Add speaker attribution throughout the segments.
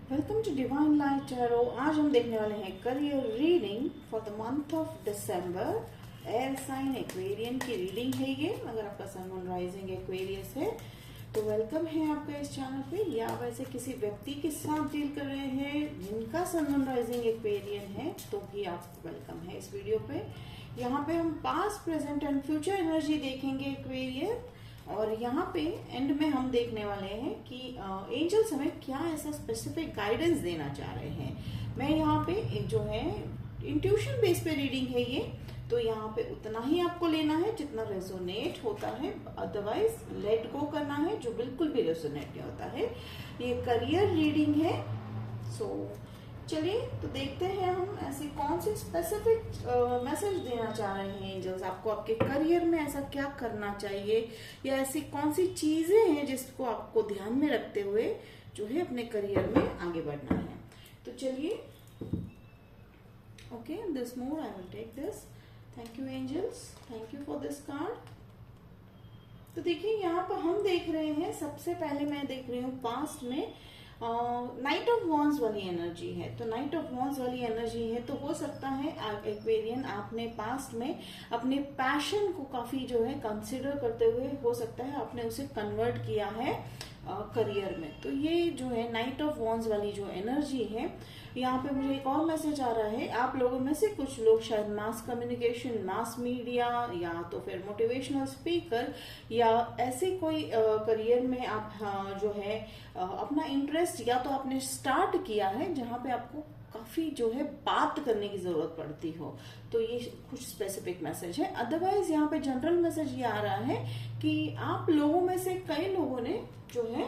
Speaker 1: Welcome to divine light tarot. आज हम देखने वाले हैं career reading for the month of दिसंबर। एयर साइन एक्वेरियन की रीडिंग है ये। अगर आपका सन मून राइजिंग एक्वेरियस है तो वेलकम है आपका इस चैनल पे, या वैसे किसी व्यक्ति के साथ डील कर रहे हैं जिनका सन मून राइजिंग एक्वेरियन है तो भी आप वेलकम है इस वीडियो पे। यहाँ पे हम past, present and future energy देखेंगे एक्वेरियन, और यहाँ पे एंड में हम देखने वाले हैं कि एंजल्स हमें क्या ऐसा स्पेसिफिक गाइडेंस देना चाह रहे हैं। मैं यहाँ पे जो है इंट्यूशन बेस पे रीडिंग है ये, तो यहाँ पे उतना ही आपको लेना है जितना रेजोनेट होता है, अदरवाइज लेट गो करना है जो बिल्कुल भी रेजोनेट नहीं होता है। ये करियर रीडिंग है। चलिए तो देखते हैं हम ऐसी कौन सी स्पेसिफिक मैसेज देना चाह रहे हैं एंजल्स आपको। आपके करियर में ऐसा क्या करना चाहिए, या ऐसी कौन सी चीजें हैं जिसको आपको ध्यान में रखते हुए जो है अपने करियर में आगे बढ़ना है। तो चलिए, okay, this more I will take this. Thank you angels, thank you for this card. तो देखिए यहाँ पर हम देख रहे हैं, सबसे पहले मैं देख रही हूँ पास्ट में नाइट ऑफ वॉन्ड्स वाली एनर्जी है। तो नाइट ऑफ वॉन्ड्स वाली एनर्जी है तो हो सकता है एक्वेरियन आपने पास्ट में अपने पैशन को काफी जो है कंसिडर करते हुए हो सकता है आपने उसे कन्वर्ट किया है करियर में। तो ये जो है नाइट ऑफ वॉन्ड्स वाली जो एनर्जी है, यहाँ पे मुझे एक और मैसेज आ रहा है। आप लोगों में से कुछ लोग शायद मास कम्युनिकेशन, मास मीडिया, या तो फिर मोटिवेशनल स्पीकर, या ऐसे कोई करियर में आप जो है अपना इंटरेस्ट या तो आपने स्टार्ट किया है जहाँ पे आपको काफी जो है बात करने की जरूरत पड़ती हो। तो ये कुछ स्पेसिफिक मैसेज है। अदरवाइज यहाँ पे जनरल मैसेज ये आ रहा है कि आप लोगों में से कई लोगों ने जो है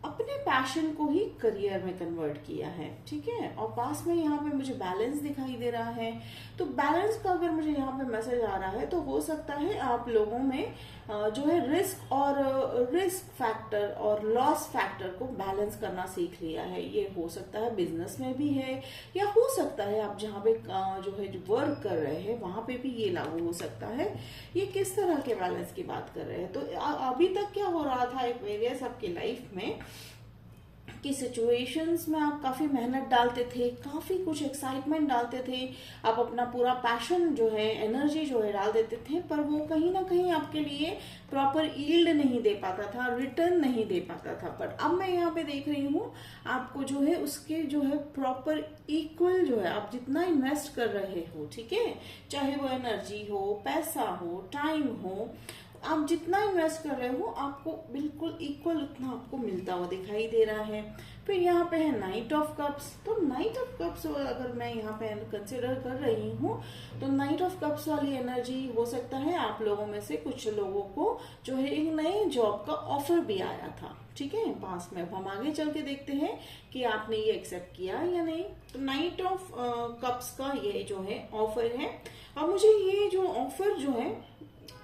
Speaker 1: अपने पैशन को ही करियर में कन्वर्ट किया है, ठीक है। और पास में यहाँ पे मुझे बैलेंस दिखाई दे रहा है। तो बैलेंस का अगर मुझे यहाँ पे मैसेज आ रहा है तो हो सकता है आप लोगों में जो है रिस्क फैक्टर और लॉस फैक्टर को बैलेंस करना सीख लिया है। ये हो सकता है बिजनेस में भी है, या हो सकता है आप जहाँ पे जो है वर्क कर रहे हैं वहां पे भी ये लागू हो सकता है। ये किस तरह के बैलेंस की बात कर रहे हैं। तो अभी तक क्या हो रहा था एक्वेरियस आपकी लाइफ में कि सिचुएशंस में आप काफी मेहनत डालते थे, काफी कुछ एक्साइटमेंट डालते थे, आप अपना पूरा पैशन जो है, एनर्जी जो है डाल देते थे, पर वो कहीं ना कहीं आपके लिए प्रॉपर यील्ड नहीं दे पाता था, रिटर्न नहीं दे पाता था। पर अब मैं यहाँ पे देख रही हूँ आपको जो है उसके जो है प्रॉपर इक्वल जो है आप जितना इन्वेस्ट कर रहे हो, ठीक है, चाहे वो एनर्जी हो, पैसा हो, टाइम हो, आप जितना इन्वेस्ट कर रहे हो आपको बिल्कुल इक्वल उतना आपको मिलता हुआ दिखाई दे रहा है। फिर यहाँ पे है नाइट ऑफ कप्स। तो नाइट ऑफ कप्स अगर मैं यहाँ पे कंसिडर कर रही हूँ तो नाइट ऑफ कप्स वाली एनर्जी हो सकता है आप लोगों में से कुछ लोगों को जो है एक नए जॉब का ऑफर भी आया था, ठीक है, पास में। हम आगे चल के देखते हैं कि आपने ये एक्सेप्ट किया या नहीं। तो नाइट ऑफ कप्स का ये जो है ऑफर है, और मुझे ये जो ऑफर जो है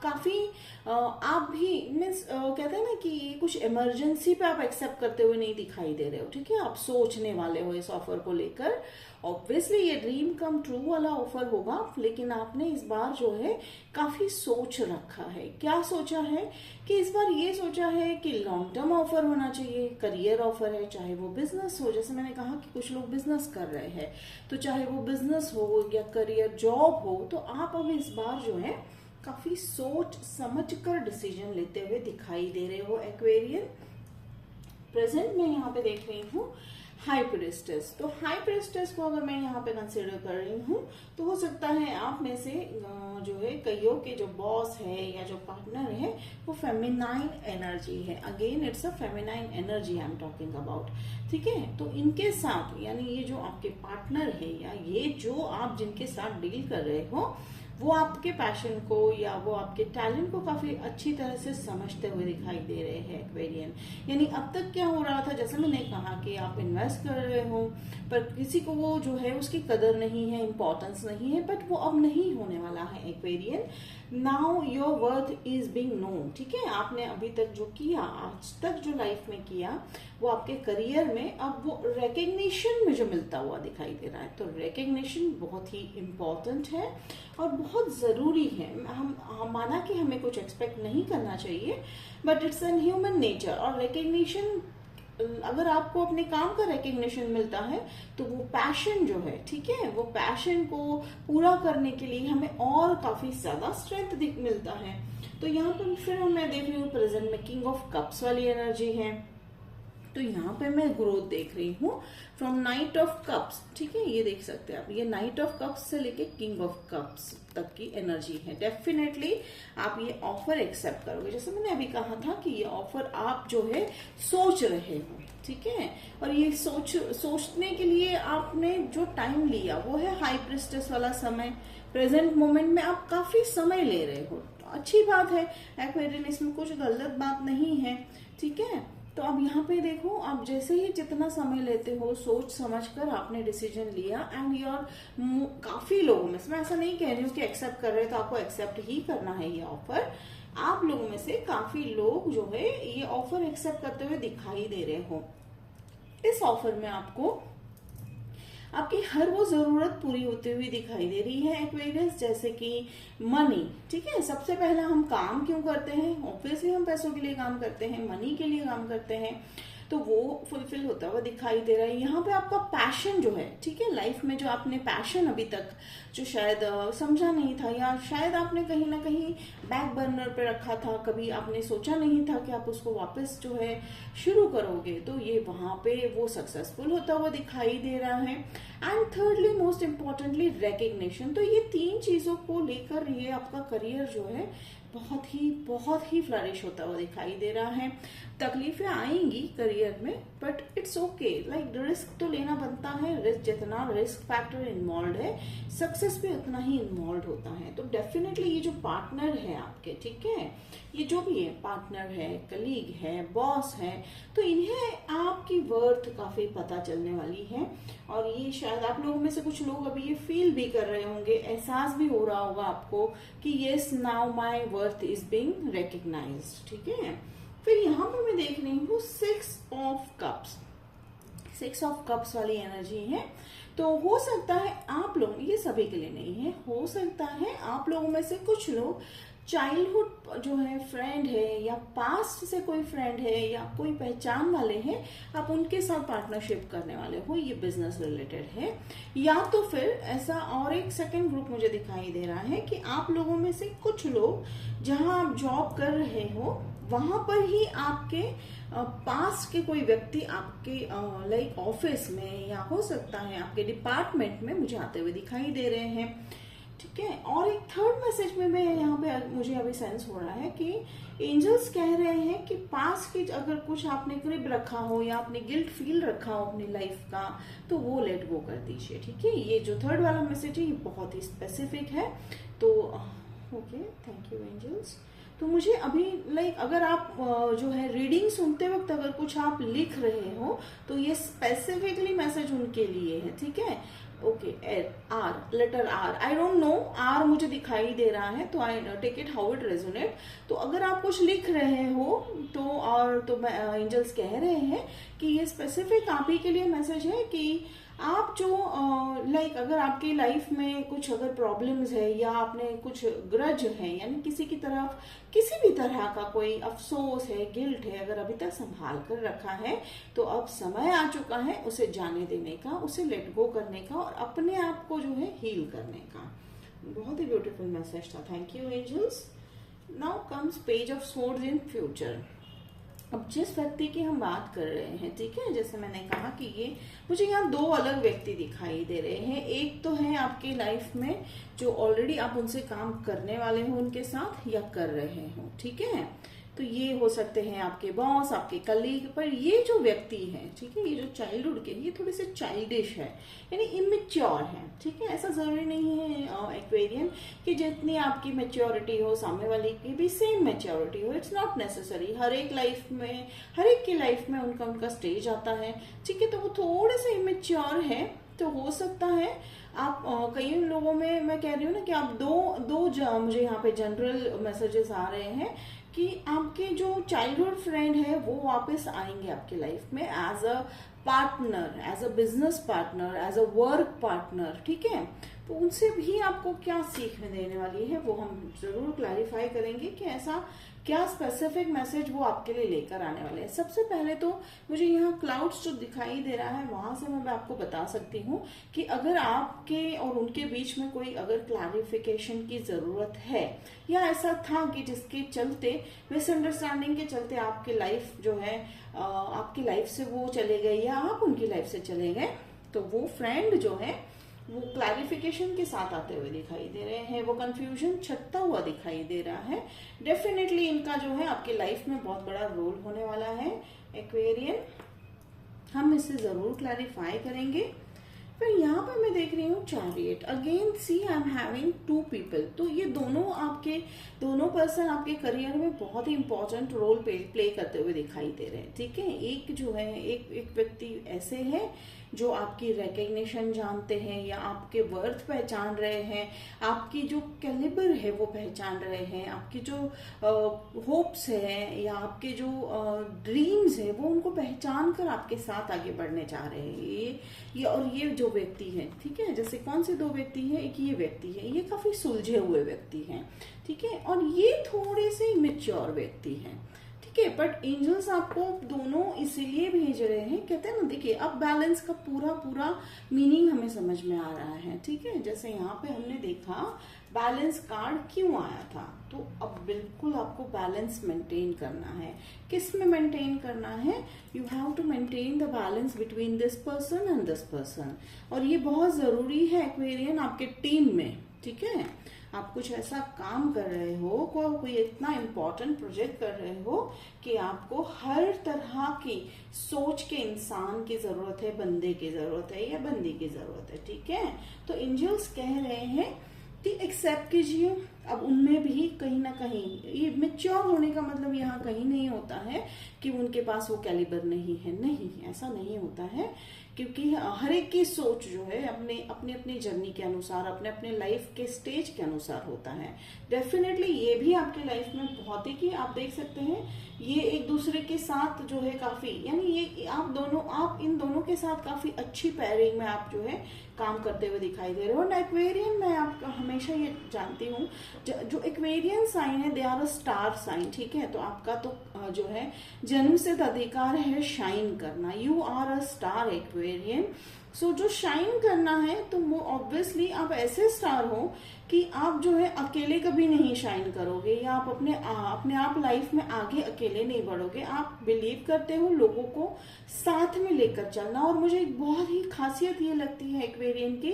Speaker 1: काफी आप भी मीन्स कहते हैं ना कि कुछ इमरजेंसी पे आप एक्सेप्ट करते हुए नहीं दिखाई दे रहे हो, ठीक है, आप सोचने वाले हो इस ऑफर को लेकर। ऑब्वियसली ये ड्रीम कम ट्रू वाला ऑफर होगा, लेकिन आपने इस बार जो है काफी सोच रखा है। क्या सोचा है कि इस बार ये सोचा है कि लॉन्ग टर्म ऑफर होना चाहिए, करियर ऑफर है, चाहे वो बिजनेस हो, जैसे मैंने कहा कि कुछ लोग बिजनेस कर रहे हैं, तो चाहे वो बिजनेस हो या करियर जॉब हो, तो आप अब इस बार जो है काफी सोच समझकर डिसीजन लेते हुए दिखाई दे रहे हो एक्वेरियन। प्रेजेंट में यहाँ पे देख रही हूँ हाई प्रिस्टेस। तो हाई प्रिस्टेस को अगर मैं यहाँ पे कंसिडर कर रही हूँ तो हो सकता है आप में से जो है कईयों के जो बॉस है या जो पार्टनर है वो फेमिनाइन एनर्जी है। Again it's a feminine energy I am talking about, ठीक है। तो इनके साथ यानी ये जो आपके पार्टनर है या ये जो आप जिनके साथ डील कर रहे हो वो आपके पैशन को या वो आपके टैलेंट को काफी अच्छी तरह से समझते हुए दिखाई दे रहे हैं एक्वेरियन। यानी अब तक क्या हो रहा था, जैसे मैंने कहा कि आप इन्वेस्ट कर रहे हो पर किसी को वो जो है उसकी कदर नहीं है, इम्पोर्टेंस नहीं है, बट वो अब नहीं होने वाला है Aquarian. Now your worth is being known, ठीक है। आपने अभी तक जो किया, आज तक जो लाइफ में किया, वो आपके करियर में अब वो रिकग्निशन में जो मिलता हुआ दिखाई दे रहा है। तो रिकग्निशन बहुत ही इम्पोर्टेंट है और बहुत जरूरी है। हम माना कि हमें कुछ एक्सपेक्ट नहीं करना चाहिए, but it's an human nature, और रिकग्निशन अगर आपको अपने काम का रिकग्निशन मिलता है तो वो पैशन जो है, ठीक है, वो पैशन को पूरा करने के लिए हमें और काफी ज्यादा स्ट्रेंथ मिलता है। तो यहाँ पर फिर मैं देख रही हूँ प्रेजेंट में किंग ऑफ कप्स वाली एनर्जी है। तो यहाँ पे मैं ग्रोथ देख रही हूँ फ्रॉम नाइट ऑफ कप्स, ठीक है, ये देख सकते हैं आप, ये नाइट ऑफ कप्स से लेके किंग ऑफ कप्स तक की एनर्जी है। डेफिनेटली आप ये ऑफर एक्सेप्ट करोगे। जैसे मैंने अभी कहा था कि ये ऑफर आप जो है सोच रहे हो, ठीक है, और ये सोचने के लिए आपने जो टाइम लिया वो है हाई प्रिस्टेस वाला समय। प्रेजेंट मोमेंट में आप काफी समय ले रहे हो, अच्छी बात है एक्वेरियन, इसमें कुछ गलत बात नहीं है, ठीक है। तो अब यहाँ पे देखो, आप जैसे ही जितना समय लेते हो सोच समझ कर आपने डिसीजन लिया एंड योर काफी लोगों में से, मैं ऐसा नहीं कह रही हूँ कि एक्सेप्ट कर रहे तो आपको एक्सेप्ट ही करना है ये ऑफर, आप लोगों में से काफी लोग जो है ये ऑफर एक्सेप्ट करते हुए दिखाई दे रहे हो। इस ऑफर में आपको आपकी हर वो जरूरत पूरी होती हुई दिखाई दे रही है एक्वेरियस, जैसे कि मनी, ठीक है। सबसे पहला हम काम क्यों करते हैं? ऑब्वियसली हम पैसों के लिए काम करते हैं, मनी के लिए काम करते हैं, तो वो फुलफिल होता हुआ दिखाई दे रहा है। यहाँ पे आपका पैशन जो है, ठीक है, लाइफ में जो आपने पैशन अभी तक जो शायद समझा नहीं था या शायद आपने कहीं ना कहीं बैक बर्नर पे रखा था, कभी आपने सोचा नहीं था कि आप उसको वापस जो है शुरू करोगे, तो ये वहां पे वो सक्सेसफुल होता हुआ दिखाई दे रहा है। And thirdly most importantly recognition. तो ये तीन चीजों को लेकर ये आपका करियर जो है बहुत ही फ्लरिश होता हुआ दिखाई दे रहा है। तकलीफें आएंगी करियर में, but it's okay, like risk तो लेना बनता है। रिस्क जितना रिस्क फैक्टर इन्वॉल्व है, सक्सेस भी उतना ही इन्वॉल्व होता है। तो डेफिनेटली ये जो पार्टनर है आपके, ठीक है, ये जो भी है, पार्टनर है, कलीग है, बॉस है, तो इन्हें आपकी वर्थ काफी पता चलने वाली है। और ये शायद आप लोगों में से कुछ लोग अभी ये फील भी कर रहे होंगे, एहसास भी हो रहा होगा आपको कि yes now my worth is being recognised, ठीक है। फिर यहाँ पे मैं देख रही हूँ 6 ऑफ कप्स, 6 ऑफ कप्स वाली एनर्जी है। तो हो सकता है आप लोग, ये सभी के लिए नहीं है, हो सकता है आप लोगों में से कुछ लोग चाइल्डहुड जो है फ्रेंड है या पास्ट से कोई फ्रेंड है या कोई पहचान वाले हैं, आप उनके साथ पार्टनरशिप करने वाले हो, ये बिजनेस रिलेटेड है। या तो फिर ऐसा और एक सेकंड ग्रुप मुझे दिखाई दे रहा है कि आप लोगों में से कुछ लोग जहां आप जॉब कर रहे हो वहां पर ही आपके पास के कोई व्यक्ति आपके लाइक ऑफिस में या हो सकता है आपके डिपार्टमेंट में मुझे आते हुए दिखाई दे रहे हैं, ठीक है। और एक थर्ड मैसेज में मैं यहाँ पे मुझे अभी सेंस हो रहा है कि एंजल्स कह रहे हैं कि पास की अगर कुछ आपने ग्रिप रखा हो या आपने गिल्ट फील रखा हो अपनी लाइफ का, तो वो लेट गो कर दीजिए, ठीक है। ये जो थर्ड वाला मैसेज है ये बहुत ही स्पेसिफिक है। तो ओके, थैंक यू एंजल्स। तो मुझे अभी लाइक अगर आप जो है रीडिंग सुनते वक्त अगर कुछ आप लिख रहे हो तो ये स्पेसिफिकली मैसेज उनके लिए है, ठीक है। Okay, R, letter R, I don't know, R मुझे दिखाई दे रहा है, तो I take it how it resonate. तो अगर आप कुछ लिख रहे हो तो एंजल्स कह रहे हैं कि ये स्पेसिफिक आप ही के लिए मैसेज है कि आप जो लाइक अगर आपकी लाइफ में कुछ अगर प्रॉब्लम्स है या आपने कुछ ग्रज है, यानी किसी की तरफ किसी भी तरह का कोई अफसोस है, गिल्ट है, अगर अभी तक संभाल कर रखा है, तो अब समय आ चुका है उसे जाने देने का, उसे लेट गो करने का और अपने आप को जो है हील करने का। बहुत ही ब्यूटीफुल मैसेज था, thank you angels. Now comes page of swords in future. अब जिस व्यक्ति की हम बात कर रहे हैं, ठीक है, जैसे मैंने कहा कि ये मुझे यहाँ दो अलग व्यक्ति दिखाई दे रहे हैं। एक तो है आपकी लाइफ में जो ऑलरेडी आप उनसे काम करने वाले हो उनके साथ या कर रहे हो, ठीक है। तो ये हो सकते हैं आपके बॉस, आपके कलीग। पर ये जो व्यक्ति है, ठीक है, ये जो चाइल्डहुड के, ये थोड़े से चाइल्डिश है, यानी इमेच्योर है, ठीक है। ऐसा जरूरी नहीं है एक्वेरियन कि जितनी आपकी मेच्योरिटी हो सामने वाले की भी सेम मेच्योरिटी हो, इट्स नॉट नेसेसरी। हर एक की लाइफ में उनका उनका स्टेज आता है, ठीक है। तो वो थोड़े से इमेच्योर है, तो हो सकता है आप कई लोगों में, मैं कह रही हूँ ना कि आप मुझे यहाँ पे जनरल मैसेजेस आ रहे हैं कि आपके जो चाइल्डहुड फ्रेंड है वो वापस आएंगे आपके लाइफ में as a partner, as a business partner, as a work partner, ठीक है। तो उनसे भी आपको क्या सीख देने वाली है वो हम जरूर क्लैरिफाई करेंगे कि ऐसा क्या स्पेसिफिक मैसेज वो आपके लिए लेकर आने वाले हैं। सबसे पहले तो मुझे यहाँ क्लाउड्स जो दिखाई दे रहा है वहां से मैं आपको बता सकती हूँ कि अगर आपके और उनके बीच में कोई अगर क्लैरिफिकेशन की जरूरत है या ऐसा था कि जिसके चलते मिसअंडरस्टैंडिंग के चलते आपकी लाइफ जो है आपकी लाइफ से वो चले गए या आप उनकी लाइफ से चले गए, तो वो फ्रेंड जो है वो क्लैरिफिकेशन के साथ आते हुए दिखाई दे रहे हैं, वो कंफ्यूजन छटता हुआ दिखाई दे रहा है। डेफिनेटली इनका जो है आपकी लाइफ में बहुत बड़ा रोल होने वाला है एक्वेरियन, हम इसे जरूर क्लैरिफाई करेंगे। फिर यहाँ पर मैं देख रही हूँ chariot, again see I am having 2 people, तो ये दोनों पर्सन आपके करियर में बहुत ही इंपॉर्टेंट रोल प्ले करते हुए दिखाई दे रहे हैं। ठीक है, एक जो है एक व्यक्ति ऐसे है जो आपकी रिकग्निशन जानते हैं या आपके वर्थ पहचान रहे हैं, आपकी जो कैलिबर है वो पहचान रहे हैं, आपकी जो होप्स है या आपके जो ड्रीम्स है वो उनको पहचान कर आपके साथ आगे बढ़ने चाह रहे हैं। ये जो व्यक्ति है, ठीक है, जैसे कौन से 2 व्यक्ति है, एक ये व्यक्ति है, ये काफी सुलझे हुए व्यक्ति हैं, ठीक है, और ये थोड़े से मैच्योर व्यक्ति हैं, ठीक है। बट एंजल्स आपको दोनों इसीलिए भेज रहे हैं, कहते हैं ना, देखिए अब बैलेंस का पूरा मीनिंग हमें समझ में आ रहा है, ठीक है। जैसे यहाँ पे हमने देखा बैलेंस कार्ड क्यों आया था, तो अब बिल्कुल आपको बैलेंस मेंटेन करना है। किस में मेंटेन करना है? You have to maintain the balance between this person and this person, और ये बहुत जरूरी है एक्वेरियन आपके टीम में, ठीक है। आप कुछ ऐसा काम कर रहे हो, कोई इतना इम्पोर्टेंट प्रोजेक्ट कर रहे हो कि आपको हर तरह की सोच के इंसान की जरूरत है, बंदे की जरूरत है या बंदी की जरूरत है, ठीक है। तो एंजल्स कह रहे हैं कि एक्सेप्ट कीजिए। अब उनमें भी कहीं ना कहीं ये मैच्योर होने का मतलब यहाँ कहीं नहीं होता है कि उनके पास वो कैलिबर नहीं है, नहीं, ऐसा नहीं होता है, क्योंकि हर एक की सोच जो है अपने जर्नी के अनुसार, अपने लाइफ के स्टेज के अनुसार होता है। डेफिनेटली ये भी आपके लाइफ में बहुत ही, कि आप देख सकते हैं ये एक दूसरे के साथ जो है काफी, यानी ये आप इन दोनों के साथ काफी अच्छी पेयरिंग में आप जो है काम करते हुए दिखाई दे रहे हो। और एक्वेरियन मैं आपका हमेशा ये जानती हूँ, जो एक्वेरियन साइन है they are a star sign, ठीक है। तो आपका तो जो है जन्म से अधिकार है शाइन करना, you are a star Aquarian. So जो शाइन करना है तो वो ऑब्वियसली आप ऐसे स्टार हो कि आप जो है अकेले कभी नहीं शाइन करोगे, या आप अपने आप लाइफ में आगे अकेले नहीं बढ़ोगे। आप बिलीव करते हो लोगों को साथ में लेकर चलना, और मुझे एक बहुत ही खासियत ये लगती है एक्वेरियन की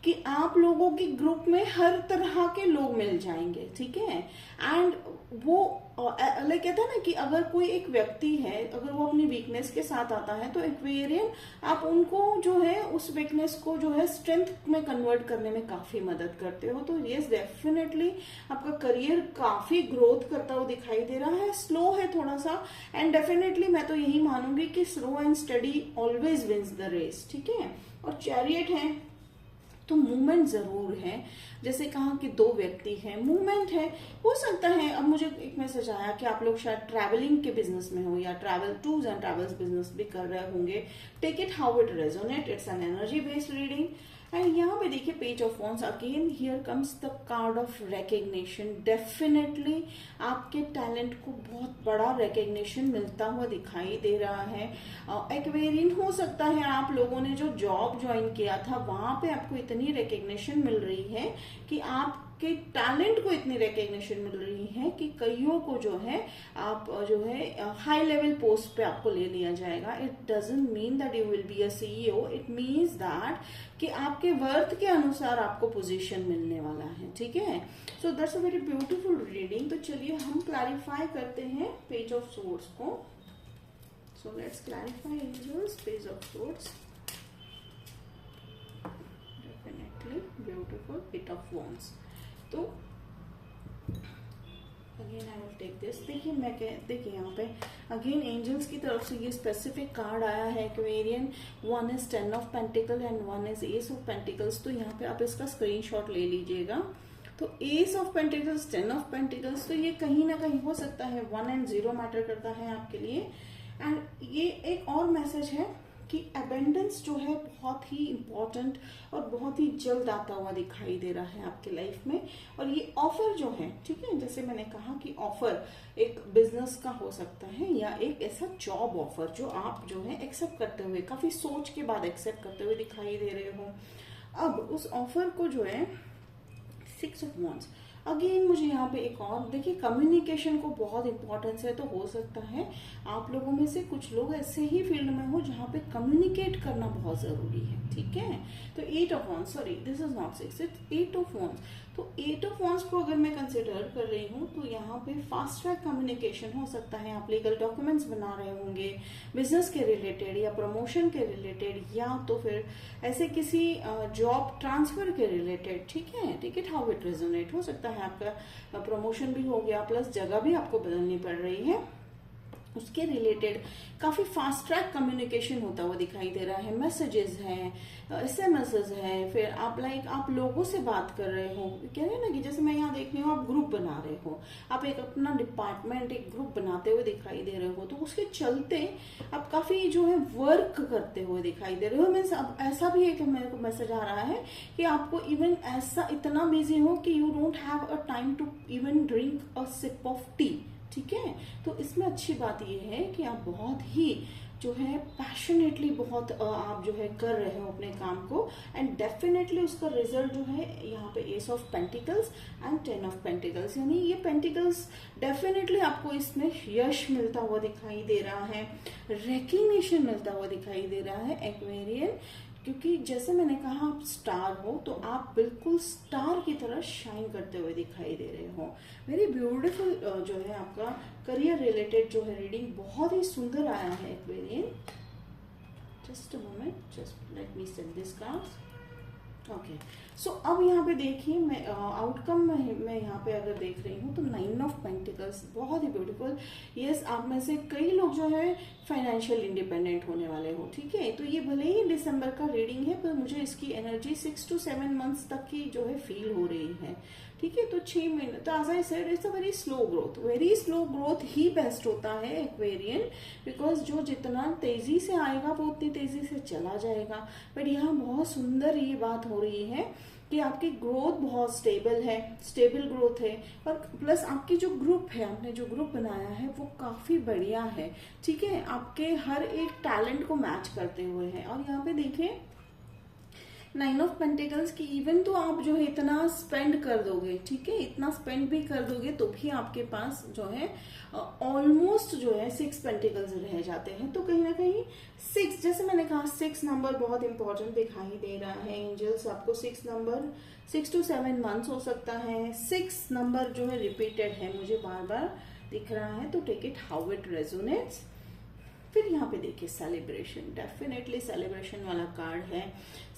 Speaker 1: कि आप लोगों के ग्रुप में हर तरह के लोग मिल जाएंगे, ठीक है। एंड वो लाइक कहता है ना कि अगर कोई एक व्यक्ति है, अगर वो अपनी वीकनेस के साथ आता है तो एक्वेरियन आप उनको जो है उस वीकनेस को जो है स्ट्रेंथ में कन्वर्ट करने में काफी मदद करते हो। तो यस, डेफिनेटली आपका करियर काफी ग्रोथ करता हुआ दिखाई दे रहा है। स्लो है थोड़ा सा, एंड डेफिनेटली मैं तो यही मानूंगी कि slow and steady always wins the race, ठीक है। और चैरियट है तो मूवमेंट जरूर है, जैसे कहा कि 2 व्यक्ति हैं, मूवमेंट है। हो सकता है, अब मुझे एक मैसेज आया कि आप लोग शायद ट्रैवलिंग के बिजनेस में हो या travel tours and travels business भी कर रहे होंगे। Take it how it resonate, it's an energy based reading. And यहाँ पे देखिए page of wands, again here comes the card of recognition. Definitely आपके टैलेंट को बहुत बड़ा रिकग्निशन मिलता हुआ दिखाई दे रहा है। एक्वेरियन हो सकता है आप लोगों ने जो जॉब ज्वाइन किया था वहां पे आपको इतनी रिकग्निशन मिल रही है कि आपके टैलेंट को इतनी रिकग्निशन मिल रही है कि कईयों को जो है आप जो है हाई लेवल पोस्ट पे आपको ले लिया जाएगा। It doesn't mean that you will be a CEO, it means that कि आपके वर्थ के अनुसार आपको पोजीशन मिलने वाला है, ठीक है। So that's a very beautiful reading. तो चलिए हम क्लैरिफाई करते हैं पेज ऑफ सोर्ड्स को। So let's clarify angels, page of swords, definitely beautiful, eight of wands. तो again I will take this. देखिए यहाँ पे अगेन एंजल्स की तरफ से ये स्पेसिफिक कार्ड आया है Aquarian. 1 is 10 of pentacle and 1 is S of pentacles. तो यहाँ पे आप इसका स्क्रीनशॉट ले लीजिएगा। तो S of pentacles, 10 of pentacles, तो ये कहीं ना कहीं हो सकता है 1 and 0 मैटर करता है आपके लिए। एंड ये एक और मैसेज है कि अबेंडेंस सक्सेस जो है बहुत ही इम्पोर्टेंट और बहुत ही जल्द आता हुआ दिखाई दे रहा है आपके लाइफ में। और ये ऑफर जो है, ठीक है, जैसे मैंने कहा कि ऑफर एक बिजनेस का हो सकता है या एक ऐसा जॉब ऑफर जो आप जो है एक्सेप्ट करते हुए, काफी सोच के बाद एक्सेप्ट करते हुए दिखाई दे रहे हो। अब उस ऑफर को जो है 6 ऑफ वांड्स, अगेन मुझे यहाँ पे एक और देखिए, कम्युनिकेशन को बहुत इंपॉर्टेंस है। तो हो सकता है आप लोगों में से कुछ लोग ऐसे ही फील्ड में हो जहाँ पे कम्युनिकेट करना बहुत जरूरी है, ठीक है। तो 8 of wands, sorry this is not 6, it's 8 of wands. तो 8 ऑफ वांड्स को अगर मैं कंसिडर कर रही हूँ तो यहाँ पे फास्ट ट्रैक कम्युनिकेशन हो सकता है। आप लीगल डॉक्यूमेंट्स बना रहे होंगे बिजनेस के रिलेटेड या प्रमोशन के रिलेटेड, या तो फिर ऐसे किसी जॉब ट्रांसफर के रिलेटेड, ठीक है। टिक इट हाउ इट रेजोनेट, हो सकता है आपका प्रमोशन भी हो गया प्लस जगह भी आपको बदलनी पड़ रही है, उसके रिलेटेड काफी फास्ट ट्रैक कम्युनिकेशन होता हुआ दिखाई दे रहा है। मैसेजेस हैं, एसएमएसेस हैं, फिर आप लोगों से बात कर रहे हो, कह रहे हैं ना कि जैसे मैं यहाँ देख रही हूँ आप ग्रुप बना रहे हो, आप एक अपना डिपार्टमेंट एक ग्रुप बनाते हुए दिखाई दे रहे हो, तो उसके चलते आप काफी जो है वर्क करते हुए दिखाई दे रहे हो। मीन्स अब ऐसा भी एक मेरे को मैसेज आ रहा है कि आपको इवन ऐसा इतना बिजी हो कि you don't have a time to even drink a sip of tea, ठीक है। तो इसमें अच्छी बात यह है कि आप बहुत ही जो है पैशनेटली बहुत आप जो है कर रहे हो अपने काम को, एंड डेफिनेटली उसका रिजल्ट जो है यहाँ पे S of pentacles and 10 of pentacles, यानी ये पेंटिकल्स डेफिनेटली आपको इसमें यश मिलता हुआ दिखाई दे रहा है, रिकग्निशन मिलता हुआ दिखाई दे रहा है एक्वेरियन। क्योंकि जैसे मैंने कहा आप स्टार हो, तो आप बिल्कुल स्टार की तरह शाइन करते हुए दिखाई दे रहे हो। वेरी ब्यूटीफुल जो है आपका करियर रिलेटेड जो है रीडिंग बहुत ही सुंदर आया है Aquarian. Just a moment, just let me set this cards. Okay, so अब यहाँ पे देखिए मैं आउटकम में यहाँ पे अगर देख रही हूँ तो 9 ऑफ पेंटिकल्स बहुत ही ब्यूटीफुल। यस, आप में से कई लोग जो है फाइनेंशियल इंडिपेंडेंट होने वाले हो, ठीक है। तो ये भले ही दिसंबर का रीडिंग है पर मुझे इसकी एनर्जी 6 to 7 मंथ्स तक की जो है फील हो रही है, ठीक है। तो 6 महीने, तो as I said it's a very slow growth, very slow growth ही बेस्ट होता है एक्वेरियन, बिकॉज जो जितना तेजी से आएगा वो उतनी तेजी से चला जाएगा। बट यहाँ बहुत सुंदर ये बात हो रही है कि आपकी ग्रोथ बहुत स्टेबल है, स्टेबल ग्रोथ है, और प्लस आपकी जो ग्रुप है, आपने जो ग्रुप बनाया है वो काफी बढ़िया है, ठीक है। आपके हर एक टैलेंट को मैच करते हुए है। और यहाँ पे देखिए 9 ऑफ पेंटिकल्स की इवन तो आप जो है इतना स्पेंड कर दोगे, ठीक है, इतना स्पेंड भी कर दोगे तो भी आपके पास जो है ऑलमोस्ट जो है 6 पेंटिकल्स रह जाते हैं। तो कहीं ना कहीं 6, जैसे मैंने कहा 6 नंबर बहुत इंपॉर्टेंट दिखाई दे रहा है। एंजल्स आपको 6 नंबर 6 to 7 मंथ्स हो सकता है। 6 नंबर जो है रिपीटेड है, मुझे बार बार दिख रहा है, तो take it how it resonates. फिर यहाँ पे देखिए सेलिब्रेशन, डेफिनेटली सेलिब्रेशन वाला कार्ड है।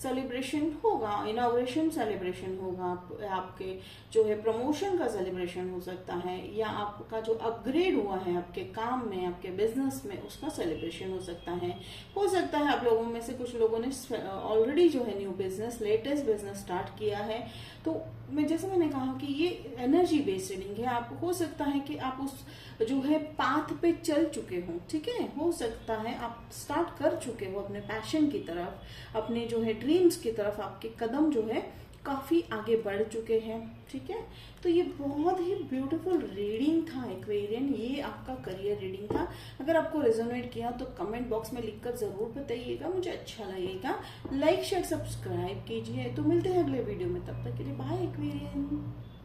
Speaker 1: सेलिब्रेशन होगा, इनॉग्रेशन सेलिब्रेशन होगा, आपके जो है प्रमोशन का सेलिब्रेशन हो सकता है, या आपका जो अपग्रेड हुआ है आपके काम में, आपके बिजनेस में, उसका सेलिब्रेशन हो सकता है। हो सकता है आप लोगों में से कुछ लोगों ने ऑलरेडी जो है new business, latest business start किया है। तो जैसे मैंने कहा कि ये एनर्जी बेस्ड रीडिंग है। आप हो सकता है कि आप उस जो है पाथ पे चल चुके हो, ठीक है। हो सकता है आप स्टार्ट कर चुके हो अपने पैशन की तरफ, अपने जो है ड्रीम्स की तरफ, आपके कदम जो है काफी आगे बढ़ चुके हैं, ठीक है। तो ये बहुत ही ब्यूटीफुल रीडिंग था एक्वेरियन, ये आपका करियर रीडिंग था। अगर आपको रेजोनेट किया तो कमेंट बॉक्स में लिखकर जरूर बताइएगा, मुझे अच्छा लगेगा। लाइक शेयर सब्सक्राइब कीजिए। तो मिलते हैं अगले वीडियो में, तब तक के लिए बाय एक्वेरियन।